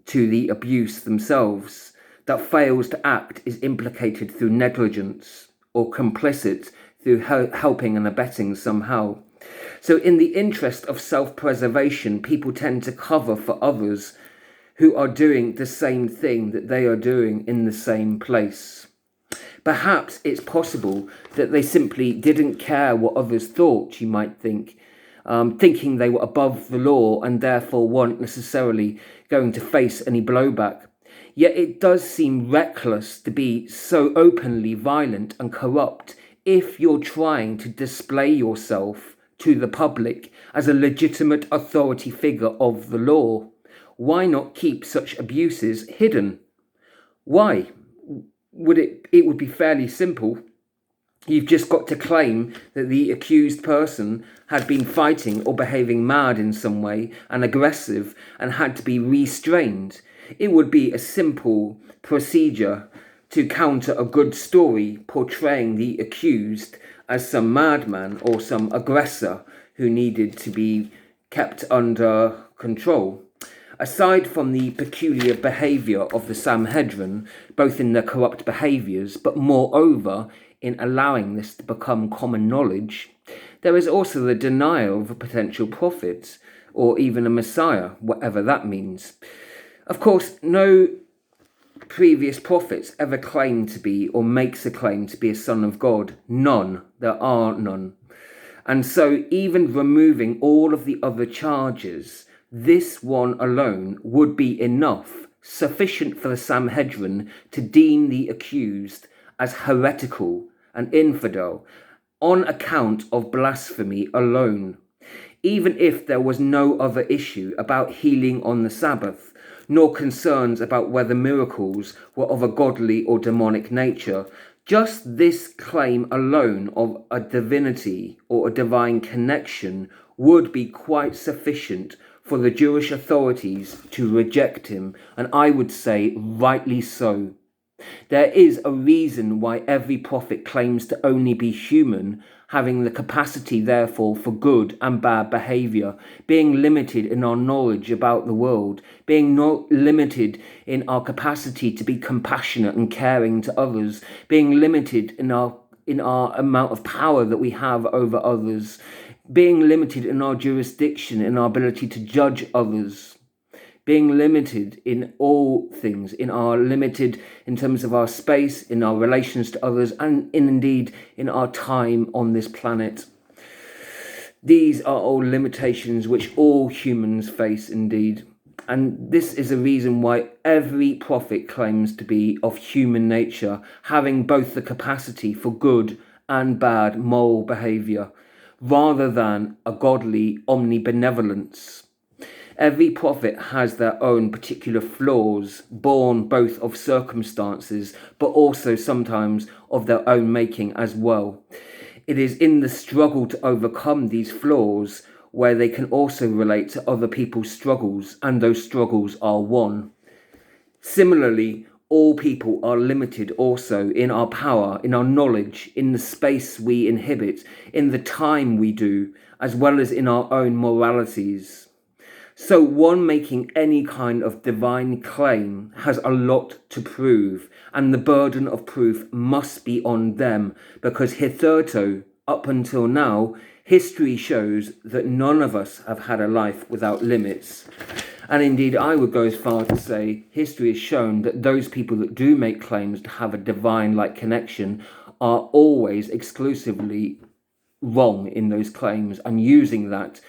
to the abuse themselves, that fails to act is implicated through negligence or complicit through helping and abetting somehow. So in the interest of self-preservation, people tend to cover for others who are doing the same thing that they are doing in the same place. Perhaps it's possible that they simply didn't care what others thought, you might think, thinking they were above the law and therefore weren't necessarily going to face any blowback. Yet it does seem reckless to be so openly violent and corrupt if you're trying to display yourself to the public as a legitimate authority figure of the law. Why not keep such abuses hidden? Why? It would be fairly simple. You've just got to claim that the accused person had been fighting or behaving mad in some way and aggressive and had to be restrained. It would be a simple procedure to counter a good story portraying the accused as some madman or some aggressor who needed to be kept under control. Aside from the peculiar behaviour of the Sanhedrin, both in their corrupt behaviours, but moreover in allowing this to become common knowledge, there is also the denial of a potential prophet, or even a Messiah, whatever that means. Of course, no previous prophets ever claimed to be or makes a claim to be a son of God. None. There are none. And so even removing all of the other charges, this one alone would be enough, sufficient for the Sanhedrin to deem the accused as heretical and infidel on account of blasphemy alone. Even if there was no other issue about healing on the Sabbath, nor concerns about whether miracles were of a godly or demonic nature, just this claim alone of a divinity or a divine connection would be quite sufficient for the Jewish authorities to reject him, and I would say rightly so. There is a reason why every prophet claims to only be human, having the capacity therefore for good and bad behaviour, being limited in our knowledge about the world, being not limited in our capacity to be compassionate and caring to others, being limited in our amount of power that we have over others, being limited in our jurisdiction, in our ability to judge others, being limited in all things, limited in terms of our space, in our relations to others, and indeed in our time on this planet. These are all limitations which all humans face indeed. And this is a reason why every prophet claims to be of human nature, having both the capacity for good and bad moral behaviour, rather than a godly omnibenevolence. Every prophet has their own particular flaws, born both of circumstances, but also sometimes of their own making as well. It is in the struggle to overcome these flaws where they can also relate to other people's struggles, and those struggles are one. Similarly, all people are limited also in our power, in our knowledge, in the space we inhabit, in the time we do, as well as in our own moralities. So one making any kind of divine claim has a lot to prove, and the burden of proof must be on them, because hitherto, up until now, history shows that none of us have had a life without limits. And indeed, I would go as far to say history has shown that those people that do make claims to have a divine-like connection are always exclusively wrong in those claims, and using that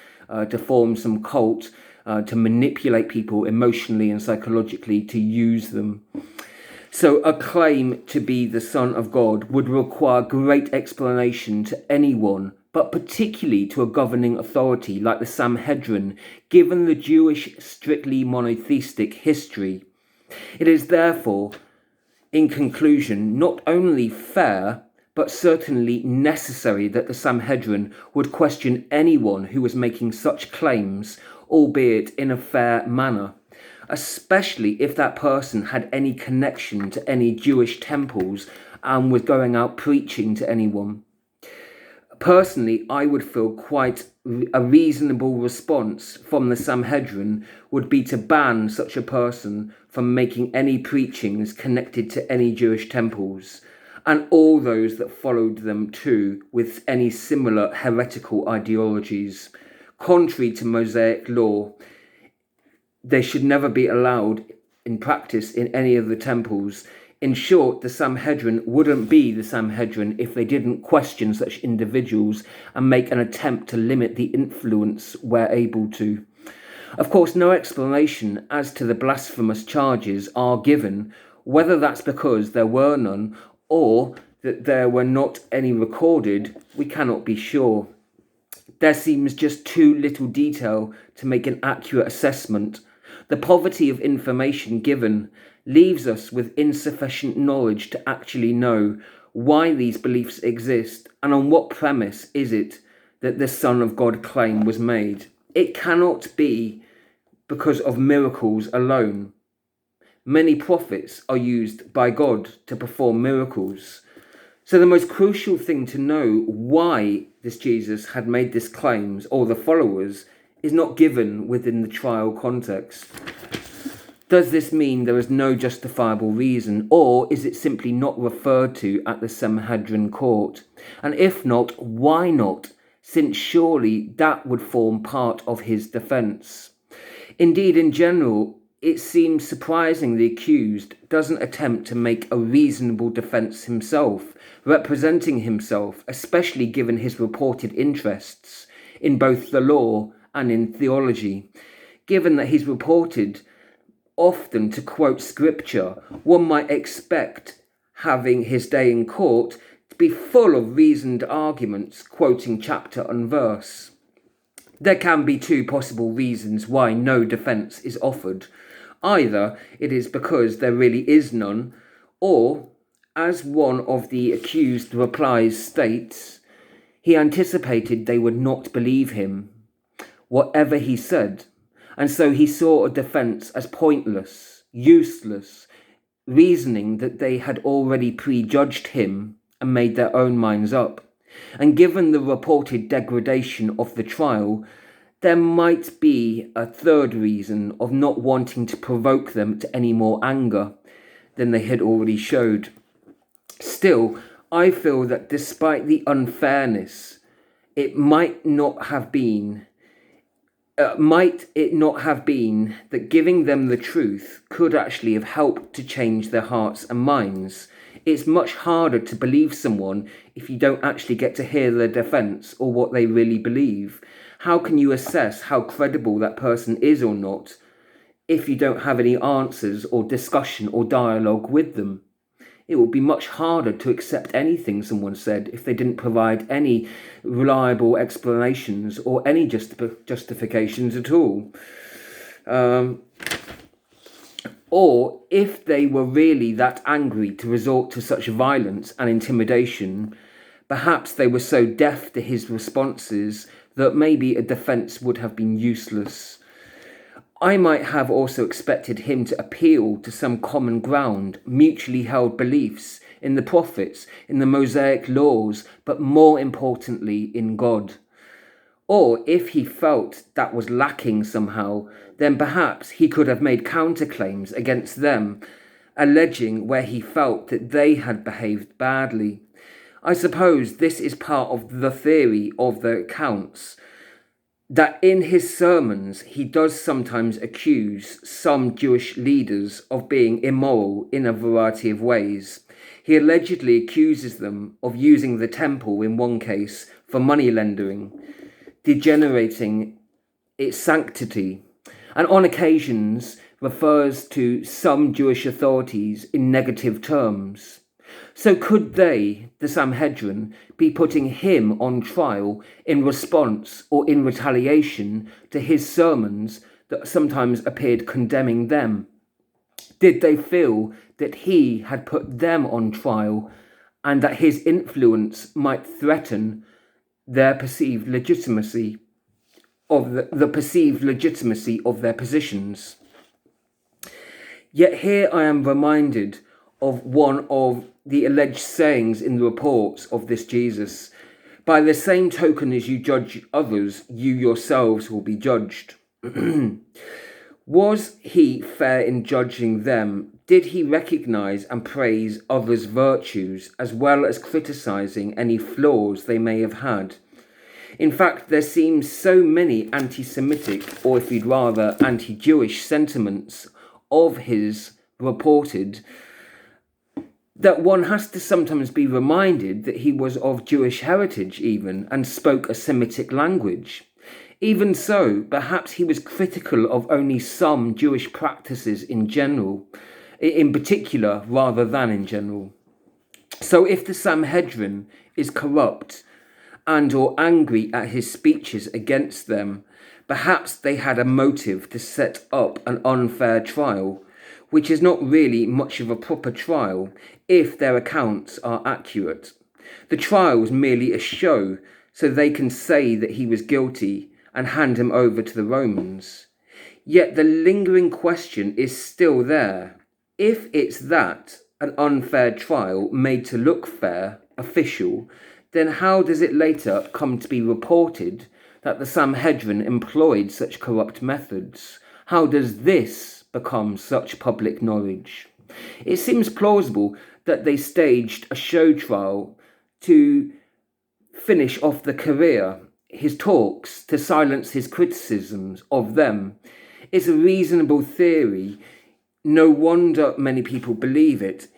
to form some cult, to manipulate people emotionally and psychologically, to use them. So a claim to be the Son of God would require great explanation to anyone, but particularly to a governing authority like the Sanhedrin, given the Jewish strictly monotheistic history. It is therefore, in conclusion, not only fair, but certainly necessary that the Sanhedrin would question anyone who was making such claims, albeit in a fair manner, especially if that person had any connection to any Jewish temples and was going out preaching to anyone. Personally, I would feel quite a reasonable response from the Sanhedrin would be to ban such a person from making any preachings connected to any Jewish temples, and all those that followed them too with any similar heretical ideologies. Contrary to Mosaic law, they should never be allowed in practice in any of the temples. In short, the Sanhedrin wouldn't be the Sanhedrin if they didn't question such individuals and make an attempt to limit the influence where able to. Of course, no explanation as to the blasphemous charges are given, whether that's because there were none or that there were not any recorded, we cannot be sure. There seems just too little detail to make an accurate assessment. The poverty of information given leaves us with insufficient knowledge to actually know why these beliefs exist and on what premise is it that the Son of God claim was made. It cannot be because of miracles alone. Many prophets are used by God to perform miracles. So the most crucial thing to know why this Jesus had made these claims, or the followers, is not given within the trial context. Does this mean there is no justifiable reason, or is it simply not referred to at the Sanhedrin court? And if not, why not? Since surely that would form part of his defence. Indeed, in general, it seems surprising the accused doesn't attempt to make a reasonable defence himself, representing himself, especially given his reported interests in both the law and in theology. Given that he's reported often to quote scripture, one might expect, having his day in court, to be full of reasoned arguments, quoting chapter and verse. There can be two possible reasons why no defence is offered. Either it is because there really is none, or, as one of the accused replies states, he anticipated they would not believe him, whatever he said, and so he saw a defence as pointless, useless, reasoning that they had already prejudged him and made their own minds up. And given the reported degradation of the trial, there might be a third reason of not wanting to provoke them to any more anger than they had already showed. Still, I feel that despite the unfairness, it might not have been that giving them the truth could actually have helped to change their hearts and minds. It's much harder to believe someone if you don't actually get to hear their defence or what they really believe. How can you assess how credible that person is or not if you don't have any answers or discussion or dialogue with them? It would be much harder to accept anything someone said if they didn't provide any reliable explanations or any justifications at all. Or if they were really that angry to resort to such violence and intimidation, perhaps they were so deaf to his responses that maybe a defence would have been useless. I might have also expected him to appeal to some common ground, mutually held beliefs in the prophets, in the Mosaic laws, but more importantly in God. Or if he felt that was lacking somehow, then perhaps he could have made counterclaims against them, alleging where he felt that they had behaved badly. I suppose this is part of the theory of the accounts, that in his sermons he does sometimes accuse some Jewish leaders of being immoral in a variety of ways. He allegedly accuses them of using the temple in one case for money laundering, degenerating its sanctity, and on occasions refers to some Jewish authorities in negative terms. So could they, the Sanhedrin, be putting him on trial in response or in retaliation to his sermons that sometimes appeared condemning them? Did they feel that he had put them on trial and that his influence might threaten their perceived legitimacy of the perceived legitimacy of their positions? Yet here I am reminded of one of the alleged sayings in the reports of this Jesus. By the same token as you judge others, you yourselves will be judged. Was he fair in judging them? Did he recognize and praise others' virtues as well as criticizing any flaws they may have had? In fact, there seems so many anti-Semitic, or if you'd rather, anti-Jewish sentiments of his reported, that one has to sometimes be reminded that he was of Jewish heritage even, and spoke a Semitic language. Even so, perhaps he was critical of only some Jewish practices in general, in particular, rather than in general. So if the Sanhedrin is corrupt and or angry at his speeches against them, perhaps they had a motive to set up an unfair trial, which is not really much of a proper trial if their accounts are accurate. The trial was merely a show so they can say that he was guilty and hand him over to the Romans. Yet the lingering question is still there. If it's that, an unfair trial made to look fair, official, then how does it later come to be reported that the Sanhedrin employed such corrupt methods? How does this become such public knowledge? It seems plausible that they staged a show trial to finish off the career, his talks, to silence his criticisms of them. It's a reasonable theory. No wonder many people believe it.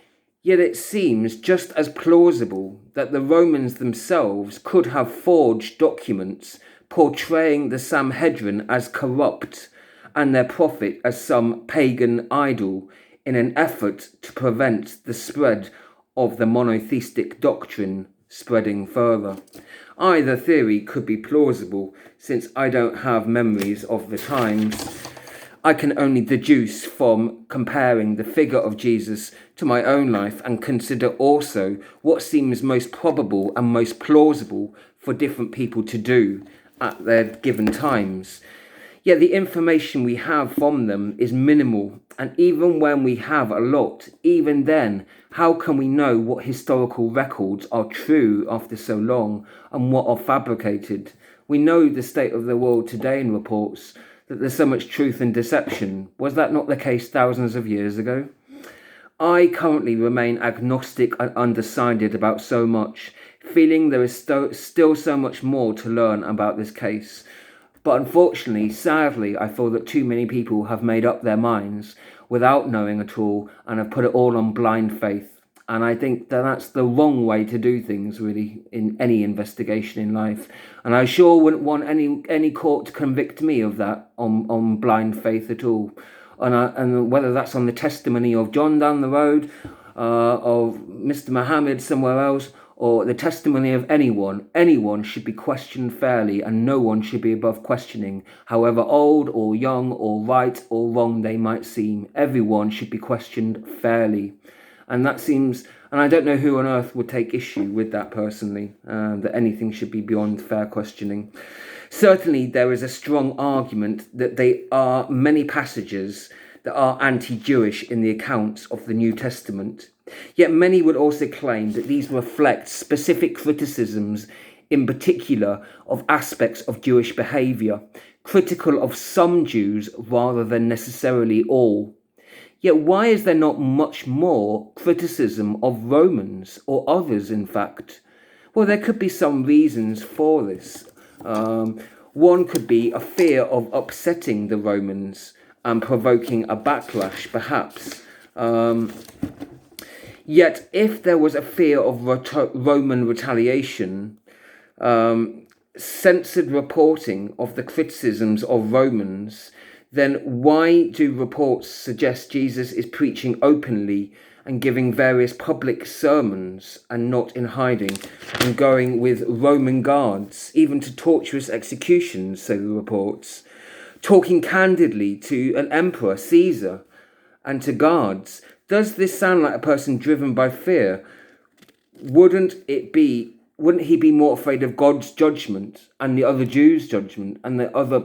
Yet it seems just as plausible that the Romans themselves could have forged documents portraying the Sanhedrin as corrupt and their prophet as some pagan idol in an effort to prevent the spread of the monotheistic doctrine spreading further. Either theory could be plausible, since I don't have memories of the times. I can only deduce from comparing the figure of Jesus to my own life and consider also what seems most probable and most plausible for different people to do at their given times. Yet the information we have from them is minimal, and even when we have a lot, even then, how can we know what historical records are true after so long and what are fabricated? We know the state of the world today in reports that there's so much truth and deception. Was that not the case thousands of years ago? I currently remain agnostic and undecided about so much, feeling there is still so much more to learn about this case. But unfortunately, sadly, I feel that too many people have made up their minds without knowing at all and have put it all on blind faith. And I think that that's the wrong way to do things, really, in any investigation in life. And I sure wouldn't want any court to convict me of that on blind faith at all. And whether that's on the testimony of John down the road, of Mr. Muhammad somewhere else, or the testimony of anyone should be questioned fairly, and no one should be above questioning, however old or young or right or wrong they might seem. Everyone should be questioned fairly. And that seems, and I don't know who on earth would take issue with that personally, that anything should be beyond fair questioning. Certainly there is a strong argument that there are many passages that are anti-Jewish in the accounts of the New Testament. Yet many would also claim that these reflect specific criticisms, in particular of aspects of Jewish behaviour, critical of some Jews rather than necessarily all. Yet why is there not much more criticism of Romans, or others in fact? Well, there could be some reasons for this. One could be a fear of upsetting the Romans and provoking a backlash, perhaps. Yet if there was a fear of Roman retaliation, censored reporting of the criticisms of Romans, then why do reports suggest Jesus is preaching openly and giving various public sermons and not in hiding, and going with Roman guards, even to torturous executions, say the reports, talking candidly to an emperor, Caesar, and to guards? Does this sound like a person driven by fear? Wouldn't he be more afraid of God's judgment and the other Jews' judgment and the other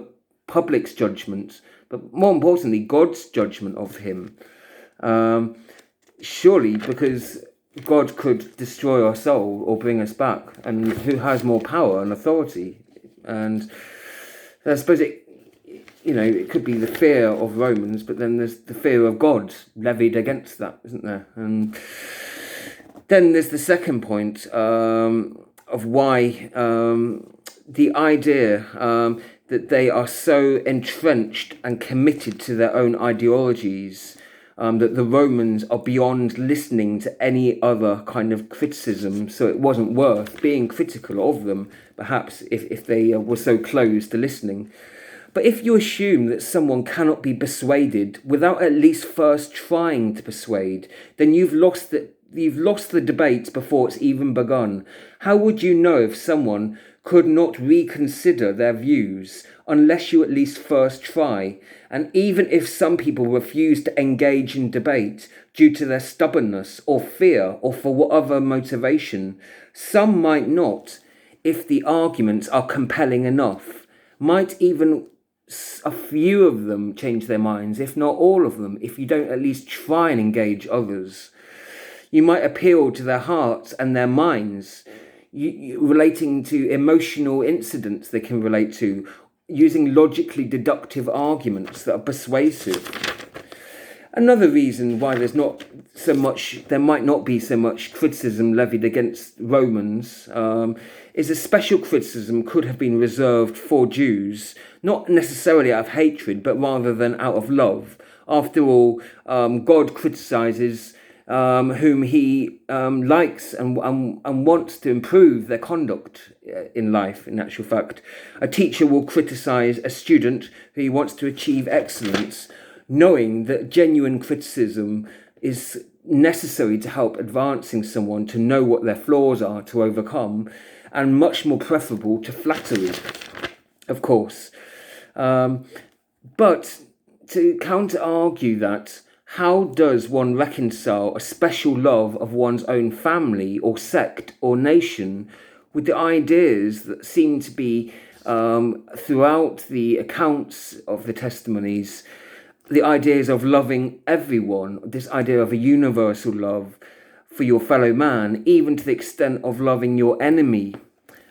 public's judgment, but more importantly, God's judgment of him? Surely, because God could destroy our soul or bring us back, and who has more power and authority? And I suppose it could be the fear of Romans, but then there's the fear of God levied against that, isn't there? And then there's the second point of why the idea that they are so entrenched and committed to their own ideologies that the Romans are beyond listening to any other kind of criticism, so it wasn't worth being critical of them, perhaps, if they were so closed to listening. But if you assume that someone cannot be persuaded without at least first trying to persuade, then you've lost the debate before it's even begun. How would you know if someone could not reconsider their views unless you at least first try? And even if some people refuse to engage in debate due to their stubbornness or fear or for whatever motivation, some might not, if the arguments are compelling enough, might even a few of them change their minds, if not all of them, if you don't at least try and engage others. You might appeal to their hearts and their minds, relating to emotional incidents they can relate to, using logically deductive arguments that are persuasive. Another reason why there might not be so much criticism levied against Romans is a special criticism could have been reserved for Jews, not necessarily out of hatred, but rather than out of love. After all, God criticizes whom he likes and wants to improve their conduct in life, in actual fact. A teacher will criticize a student who wants to achieve excellence, knowing that genuine criticism is necessary to help advancing someone to know what their flaws are to overcome, and much more preferable to flattery, of course. But to counter-argue that, how does one reconcile a special love of one's own family or sect or nation with the ideas that seem to be throughout the accounts of the testimonies, the ideas of loving everyone, this idea of a universal love for your fellow man, even to the extent of loving your enemy,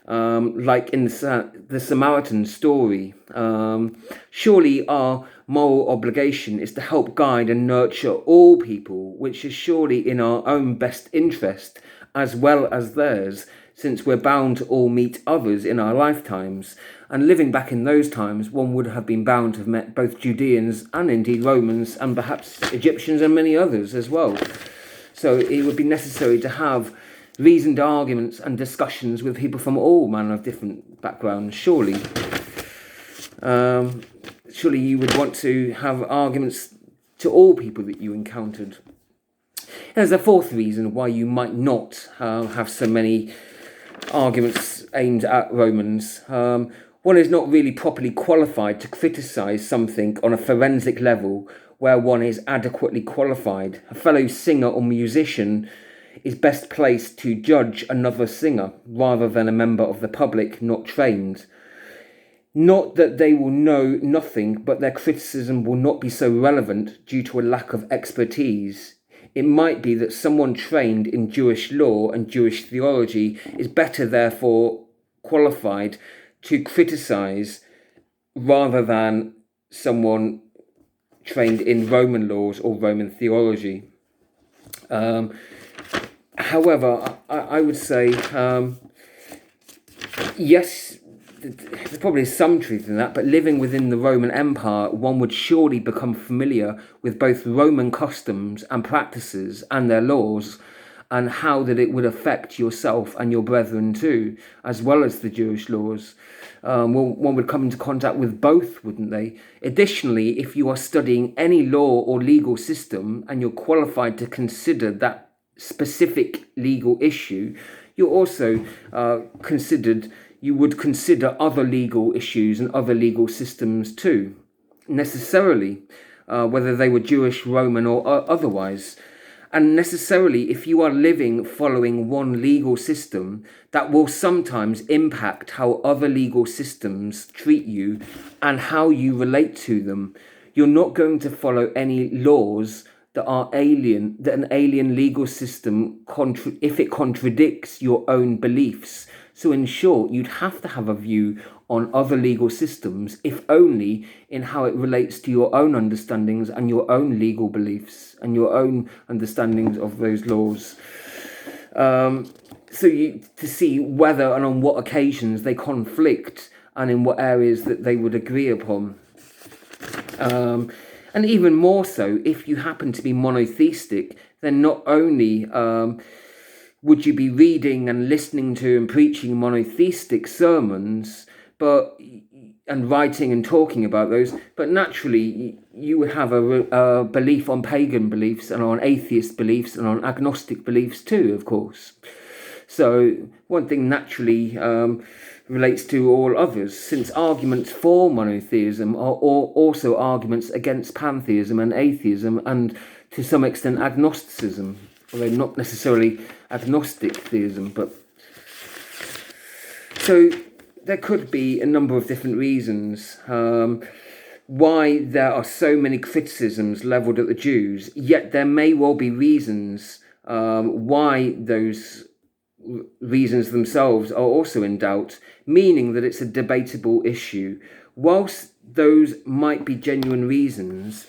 like in the Samaritan story. Surely our moral obligation is to help guide and nurture all people, which is surely in our own best interest as well as theirs, since we're bound to all meet others in our lifetimes. And living back in those times, one would have been bound to have met both Judeans and indeed Romans and perhaps Egyptians and many others as well. So it would be necessary to have reasoned arguments and discussions with people from all manner of different backgrounds, surely. Surely you would want to have arguments to all people that you encountered. There's a fourth reason why you might not have so many arguments aimed at Romans. One is not really properly qualified to criticize something on a forensic level where one is adequately qualified. A fellow singer or musician is best placed to judge another singer rather than a member of the public not trained. Not that they will know nothing, but their criticism will not be so relevant due to a lack of expertise. It might be that someone trained in Jewish law and Jewish theology is better, therefore, qualified to criticize rather than someone trained in Roman laws or Roman theology. However, I would say, yes, there's probably some truth in that, but living within the Roman Empire, one would surely become familiar with both Roman customs and practices and their laws, and how that it would affect yourself and your brethren too, as well as the Jewish laws. One would come into contact with both, wouldn't they? Additionally, if you are studying any law or legal system and you're qualified to consider that specific legal issue, you're also you would consider other legal issues and other legal systems too, necessarily, whether they were Jewish, Roman, or otherwise. And necessarily, if you are living following one legal system, that will sometimes impact how other legal systems treat you and how you relate to them. You're not going to follow any laws that an alien legal system, if it contradicts your own beliefs. So in short, you'd have to have a view on other legal systems, if only in how it relates to your own understandings and your own legal beliefs and your own understandings of those laws. So to see whether and on what occasions they conflict and in what areas that they would agree upon. And even more so, if you happen to be monotheistic, then not only would you be reading and listening to and preaching monotheistic sermons, and writing and talking about those, but naturally you would have a belief on pagan beliefs and on atheist beliefs and on agnostic beliefs too, of course. So one thing naturally relates to all others, since arguments for monotheism are also arguments against pantheism and atheism and to some extent agnosticism, although not necessarily agnostic theism. But so there could be a number of different reasons why there are so many criticisms levelled at the Jews, yet there may well be reasons why those reasons themselves are also in doubt, meaning that it's a debatable issue. Whilst those might be genuine reasons,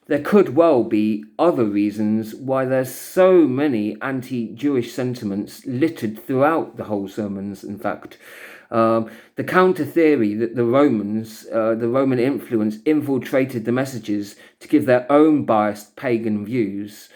there could well be other reasons why there's so many anti-Jewish sentiments littered throughout the whole sermons, in fact. The counter theory that the Roman influence infiltrated the messages to give their own biased pagan views.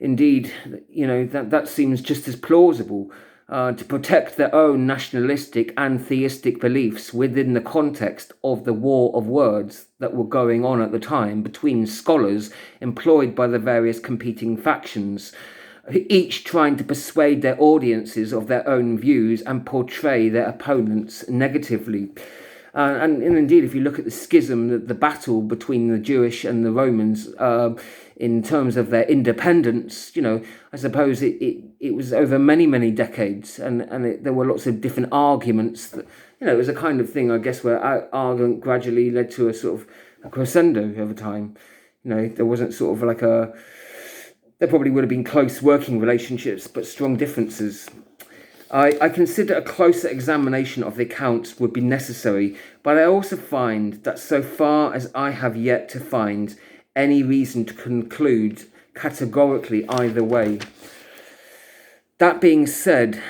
Indeed, that seems just as plausible, to protect their own nationalistic and theistic beliefs within the context of the war of words that were going on at the time between scholars employed by the various competing factions, each trying to persuade their audiences of their own views and portray their opponents negatively. And indeed, if you look at the schism, the battle between the Jewish and the Romans in terms of their independence, I suppose it was over many, many decades, and there were lots of different arguments that, it was a kind of thing, I guess, where argument gradually led to a sort of a crescendo over time. There wasn't sort of like there probably would have been close working relationships, but strong differences. I consider a closer examination of the accounts would be necessary, but I also find that so far as I have yet to find any reason to conclude categorically either way. That being said,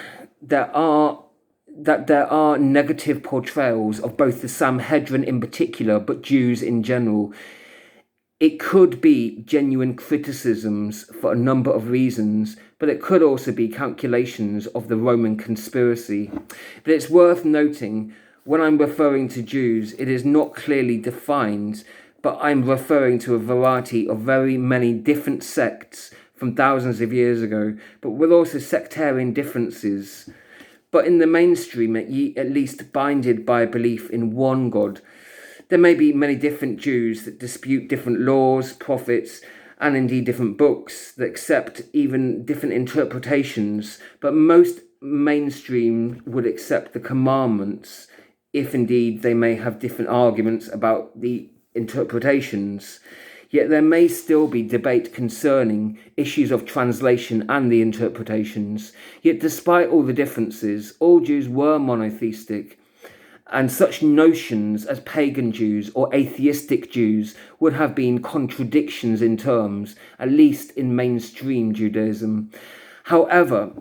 there are negative portrayals of both the Sanhedrin in particular, but Jews in general. It could be genuine criticisms for a number of reasons, but it could also be calculations of the Roman conspiracy. But it's worth noting, when I'm referring to Jews, it is not clearly defined, but I'm referring to a variety of very many different sects from thousands of years ago, but with also sectarian differences. But in the mainstream, at least binded by a belief in one God. There may be many different Jews that dispute different laws, prophets, and indeed different books that accept even different interpretations, but most mainstream would accept the commandments, if indeed they may have different arguments about the interpretations. Yet there may still be debate concerning issues of translation and the interpretations. Yet despite all the differences, all Jews were monotheistic, and such notions as pagan Jews or atheistic Jews would have been contradictions in terms, at least in mainstream Judaism. However,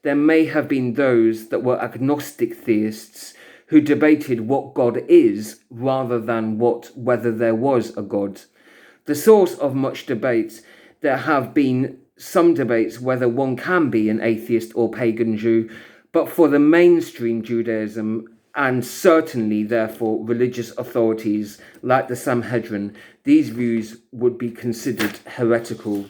there may have been those that were agnostic theists who debated what God is rather than whether there was a God. The source of much debate, there have been some debates whether one can be an atheist or pagan Jew, but for the mainstream Judaism, and certainly therefore religious authorities like the Sanhedrin, these views would be considered heretical.